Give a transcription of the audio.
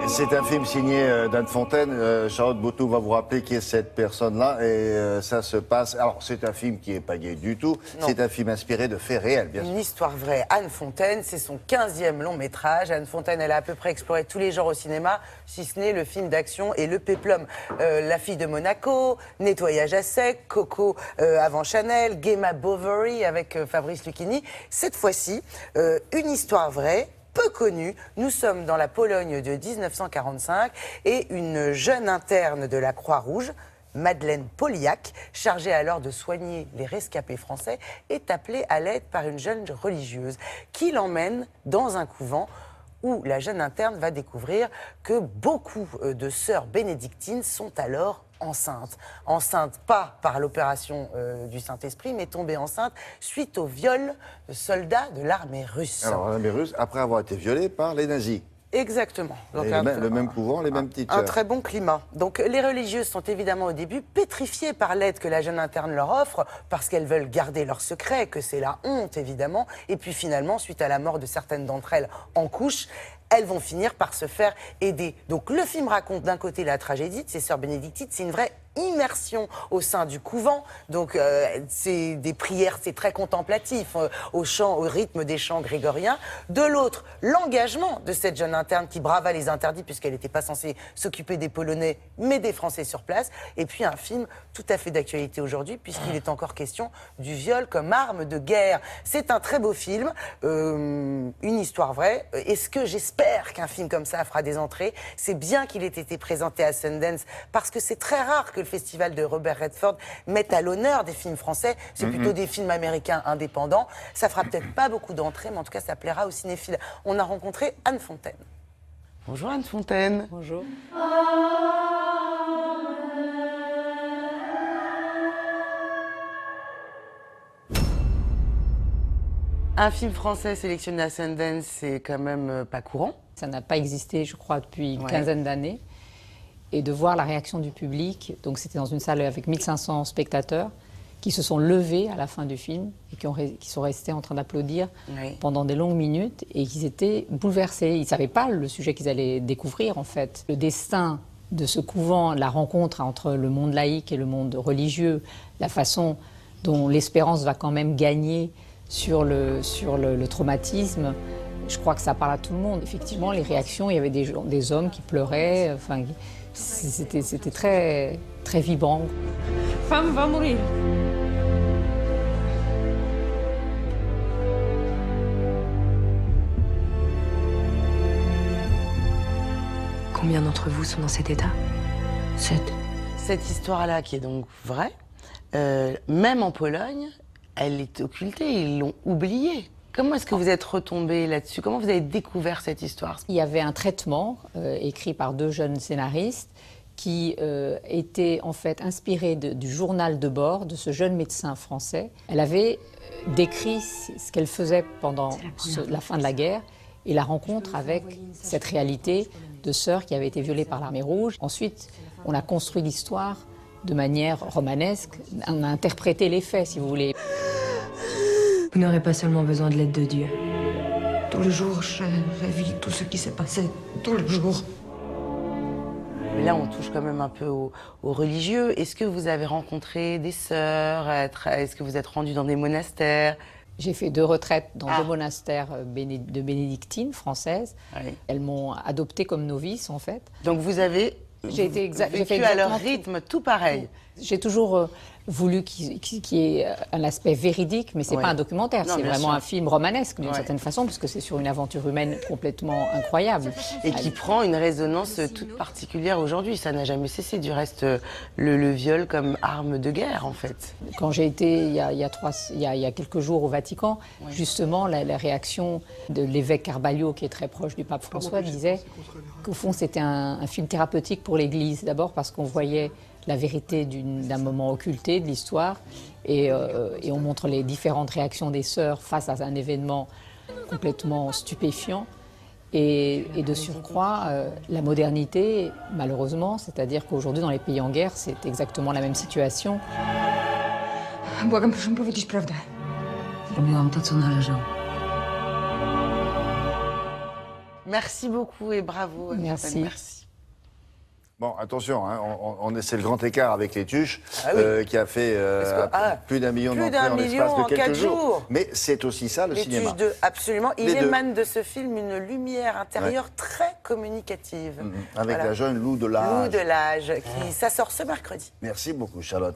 C'est un film signé d'Anne Fontaine. Charlotte Bottou va vous rappeler qui est cette personne-là. Et ça se passe... Alors, c'est un film qui n'est pas gay du tout. C'est un film inspiré de faits réels, bien sûr. Une histoire vraie. Anne Fontaine, c'est son 15e long métrage. Anne Fontaine, elle a à peu près exploré tous les genres au cinéma, si ce n'est le film d'action et le péplum. La fille de Monaco, Nettoyage à sec, Coco avant Chanel, Gemma Bovary avec Fabrice Lucchini. Cette fois-ci, une histoire vraie, peu connue. Nous sommes dans la Pologne de 1945 et une jeune interne de la Croix-Rouge, Madeleine Poliak, chargée alors de soigner les rescapés français, est appelée à l'aide par une jeune religieuse qui l'emmène dans un couvent où la jeune interne va découvrir que beaucoup de sœurs bénédictines sont alors enceintes. Enceintes pas par l'opération du Saint-Esprit, mais tombées enceintes suite au viol de soldats de l'armée russe. Alors, l'armée russe, après avoir été violée par les nazis. Exactement. Donc, le même couvent, les mêmes petites un sœurs. très bon climat. Donc les religieuses sont évidemment au début pétrifiées par l'aide que la jeune interne leur offre parce qu'elles veulent garder leur secret, que c'est la honte évidemment. Et puis finalement, suite à la mort de certaines d'entre elles en couche, elles vont finir par se faire aider. Donc le film raconte d'un côté la tragédie de ces sœurs bénédictines, c'est une vraie immersion au sein du couvent. Donc c'est des prières, c'est très contemplatif, au rythme des chants grégoriens. De l'autre, l'engagement de cette jeune interne qui brava les interdits puisqu'elle n'était pas censée s'occuper des Polonais mais des Français sur place. Et puis un film tout à fait d'actualité aujourd'hui puisqu'il est encore question du viol comme arme de guerre. C'est un très beau film, une histoire vraie. Est-ce que j'espère qu'un film comme ça fera des entrées? C'est bien qu'il ait été présenté à Sundance parce que c'est très rare que le festival de Robert Redford mette à l'honneur des films français. C'est plutôt des films américains indépendants. Ça fera peut-être pas beaucoup d'entrées, mais en tout cas, ça plaira aux cinéphiles. On a rencontré Anne Fontaine. Bonjour Anne Fontaine. Bonjour. Un film français sélectionné à Sundance, c'est quand même pas courant. Ça n'a pas existé, je crois, depuis une quinzaine d'années. Et de voir la réaction du public, donc c'était dans une salle avec 1500 spectateurs qui se sont levés à la fin du film et qui sont restés en train d'applaudir pendant des longues minutes et qui étaient bouleversés. Ils ne savaient pas le sujet qu'ils allaient découvrir en fait. Le destin de ce couvent, la rencontre entre le monde laïque et le monde religieux, la façon dont l'espérance va quand même gagner sur le traumatisme, je crois que ça parle à tout le monde. Effectivement, les réactions, il y avait des hommes qui pleuraient, enfin, c'était très, très vibrant. Femme va mourir. Combien d'entre vous sont dans cet état? 7. Cette histoire-là, qui est donc vraie, même en Pologne, elle est occultée, ils l'ont oubliée. Comment est-ce que vous êtes retombée là-dessus? Comment vous avez découvert cette histoire? Il y avait un traitement écrit par 2 jeunes scénaristes qui était en fait inspiré du journal de bord de ce jeune médecin français. Elle avait décrit ce qu'elle faisait pendant la fin de la guerre et la rencontre avec cette réalité de sœurs qui avaient été violées par l'armée rouge. Ensuite, on a construit l'histoire de manière romanesque. On a interprété les faits, si vous voulez. Vous n'aurez pas seulement besoin de l'aide de Dieu. Tous les jours, je revis tout ce qui s'est passé. Tous les jours. Mais là, on touche quand même un peu aux religieux. Est-ce que vous avez rencontré des sœurs? Est-ce que vous êtes rendu dans des monastères? J'ai fait 2 retraites dans 2 monastères de bénédictines françaises. Oui. Elles m'ont adoptée comme novice, en fait. Donc vous avez vécu à leur rythme, tout pareil. J'ai toujours voulu qu'il y ait un aspect véridique, mais ce n'est pas un documentaire, c'est vraiment un film romanesque d'une certaine façon, parce que c'est sur une aventure humaine complètement incroyable. Et qui prend une résonance toute particulière aujourd'hui. Ça n'a jamais cessé, du reste, le viol comme arme de guerre, en fait. Quand j'ai été, il y a quelques jours au Vatican, justement, la réaction de l'évêque Carballo, qui est très proche du pape François, disait qu'au fond, c'était un film thérapeutique pour l'Église. D'abord parce qu'on voyait la vérité d'un moment occulté de l'histoire et on montre les différentes réactions des sœurs face à un événement complètement stupéfiant et de surcroît la modernité malheureusement, c'est-à-dire qu'aujourd'hui dans les pays en guerre c'est exactement la même situation. Błagam, proszę mi powiedzieć prawdę. Robiłam to, co należało. Merci beaucoup et bravo. Merci. Merci. Bon, attention, hein, c'est le grand écart avec les Tuches Ah oui. qui a fait plus d'1 million plus d'entrées d'1 en million l'espace de en quelques 4 jours. jours. Mais c'est aussi ça le Les cinéma. Tuches 2, absolument. Il Les deux. émane de ce film une lumière intérieure très communicative. Avec Voilà. la jeune Lou de l'âge. Lou de l'âge, ça sort ce mercredi. Merci beaucoup, Charlotte.